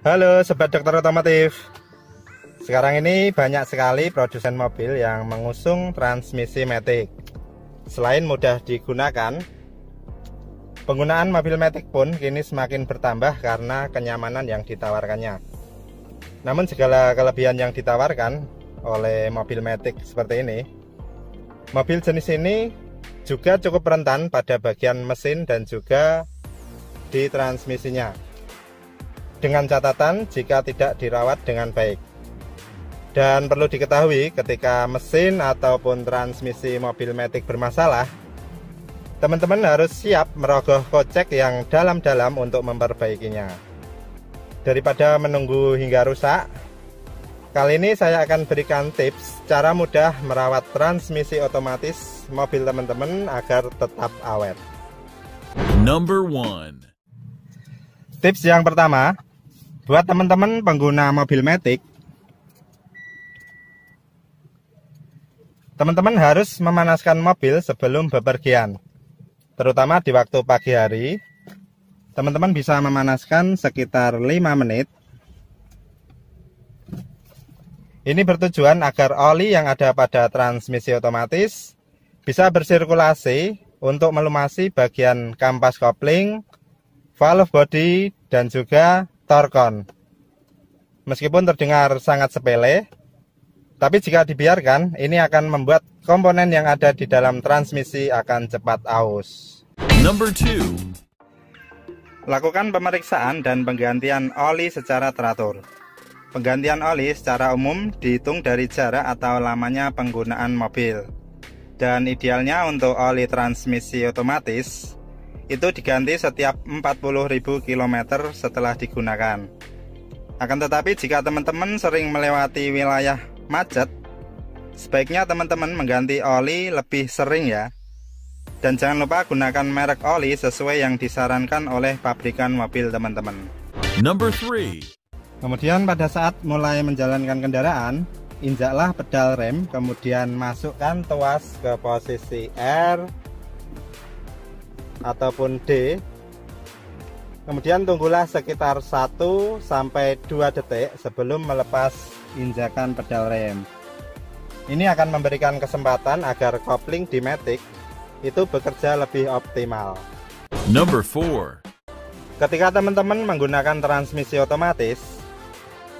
Halo Sobat Dokter Otomotif. Sekarang ini banyak sekali produsen mobil yang mengusung transmisi matic. Selain mudah digunakan, penggunaan mobil matic pun kini semakin bertambah karena kenyamanan yang ditawarkannya. Namun segala kelebihan yang ditawarkan oleh mobil matic seperti ini, mobil jenis ini juga cukup rentan pada bagian mesin dan juga di transmisinya, dengan catatan jika tidak dirawat dengan baik. Dan perlu diketahui, ketika mesin ataupun transmisi mobil matic bermasalah, teman-teman harus siap merogoh kocek yang dalam-dalam untuk memperbaikinya. Daripada menunggu hingga rusak, kali ini saya akan berikan tips cara mudah merawat transmisi otomatis mobil teman-teman agar tetap awet. Number 1. Tips yang pertama, buat teman-teman pengguna mobil matic, teman-teman harus memanaskan mobil sebelum bepergian. Terutama di waktu pagi hari, teman-teman bisa memanaskan sekitar 5 menit. Ini bertujuan agar oli yang ada pada transmisi otomatis bisa bersirkulasi untuk melumasi bagian kampas kopling, valve body, dan juga torkon. Meskipun terdengar sangat sepele, tapi jika dibiarkan, ini akan membuat komponen yang ada di dalam transmisi akan cepat aus. Number 2. Lakukan pemeriksaan dan penggantian oli secara teratur. Penggantian oli secara umum dihitung dari jarak atau lamanya penggunaan mobil. Dan idealnya untuk oli transmisi otomatis itu diganti setiap 40.000 km setelah digunakan. Akan tetapi jika teman-teman sering melewati wilayah macet, sebaiknya teman-teman mengganti oli lebih sering ya. Dan jangan lupa gunakan merek oli sesuai yang disarankan oleh pabrikan mobil teman-teman. Number 3. Kemudian pada saat mulai menjalankan kendaraan, injaklah pedal rem, kemudian masukkan tuas ke posisi R ataupun D. Kemudian tunggulah sekitar 1-2 detik sebelum melepas injakan pedal rem. Ini akan memberikan kesempatan agar kopling di matic itu bekerja lebih optimal. Number 4. Ketika teman-teman menggunakan transmisi otomatis,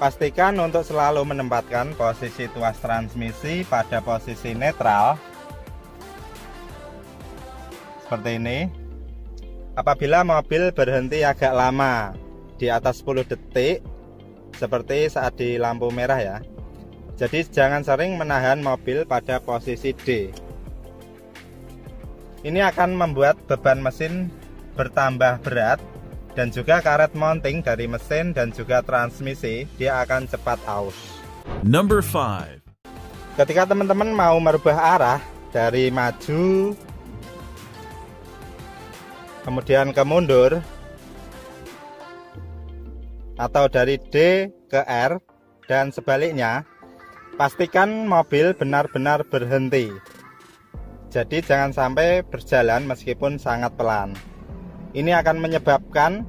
pastikan untuk selalu menempatkan posisi tuas transmisi pada posisi netral seperti ini. Apabila mobil berhenti agak lama di atas 10 detik seperti saat di lampu merah ya. Jadi jangan sering menahan mobil pada posisi D. Ini akan membuat beban mesin bertambah berat, dan juga karet mounting dari mesin dan juga transmisi dia akan cepat aus. Number 5. Ketika teman-teman mau merubah arah dari maju kemudian ke mundur, atau dari D ke R dan sebaliknya, pastikan mobil benar-benar berhenti. Jadi jangan sampai berjalan meskipun sangat pelan. Ini akan menyebabkan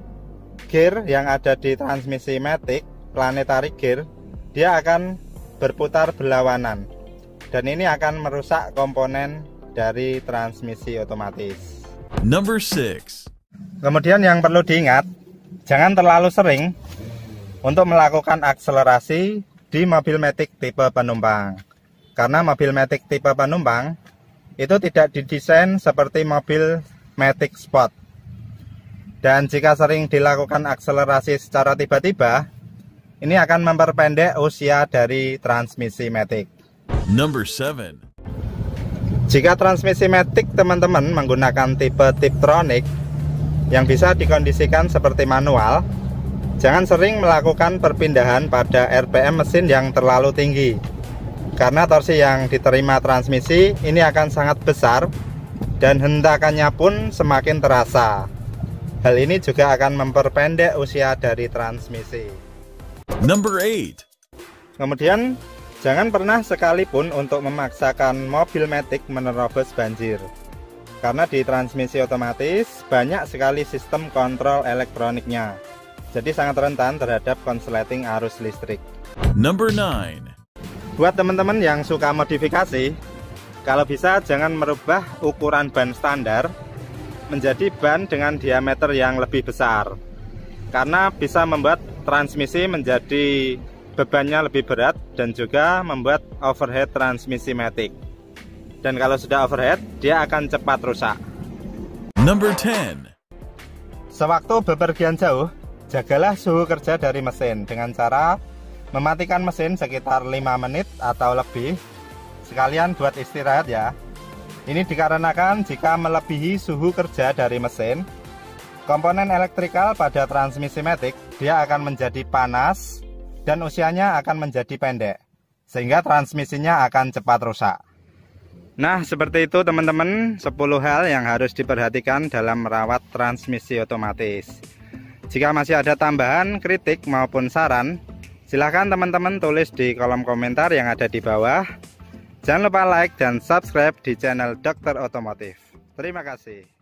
gear yang ada di transmisi matic, planetary gear, dia akan berputar berlawanan. Dan ini akan merusak komponen dari transmisi otomatis. Number 6. Kemudian yang perlu diingat, jangan terlalu sering untuk melakukan akselerasi di mobil matic tipe penumpang. Karena mobil matic tipe penumpang itu tidak didesain seperti mobil matic sport. Dan jika sering dilakukan akselerasi secara tiba-tiba, ini akan memperpendek usia dari transmisi matic. Number 7. Jika transmisi matic teman-teman menggunakan tipe Tiptronic yang bisa dikondisikan seperti manual, jangan sering melakukan perpindahan pada RPM mesin yang terlalu tinggi. Karena torsi yang diterima transmisi ini akan sangat besar dan hentakannya pun semakin terasa. Hal ini juga akan memperpendek usia dari transmisi. Number 8. Kemudian jangan pernah sekalipun untuk memaksakan mobil matic menerobos banjir. Karena di transmisi otomatis banyak sekali sistem kontrol elektroniknya. jadi sangat rentan terhadap konsleting arus listrik. Number 9. Buat teman-teman yang suka modifikasi, kalau bisa jangan merubah ukuran ban standar menjadi ban dengan diameter yang lebih besar, karena bisa membuat transmisi menjadi bebannya lebih berat dan juga membuat overhead transmisi matic. Dan kalau sudah overhead, dia akan cepat rusak. Number 10. Sewaktu bepergian jauh, jagalah suhu kerja dari mesin dengan cara mematikan mesin sekitar 5 menit atau lebih, sekalian buat istirahat ya. Ini dikarenakan jika melebihi suhu kerja dari mesin, komponen elektrikal pada transmisi matic dia akan menjadi panas dan usianya akan menjadi pendek, sehingga transmisinya akan cepat rusak. Nah, seperti itu teman-teman, 10 hal yang harus diperhatikan dalam merawat transmisi otomatis. Jika masih ada tambahan, kritik maupun saran, silahkan teman-teman tulis di kolom komentar yang ada di bawah. Jangan lupa like dan subscribe di channel Dr. Otomotif. Terima kasih.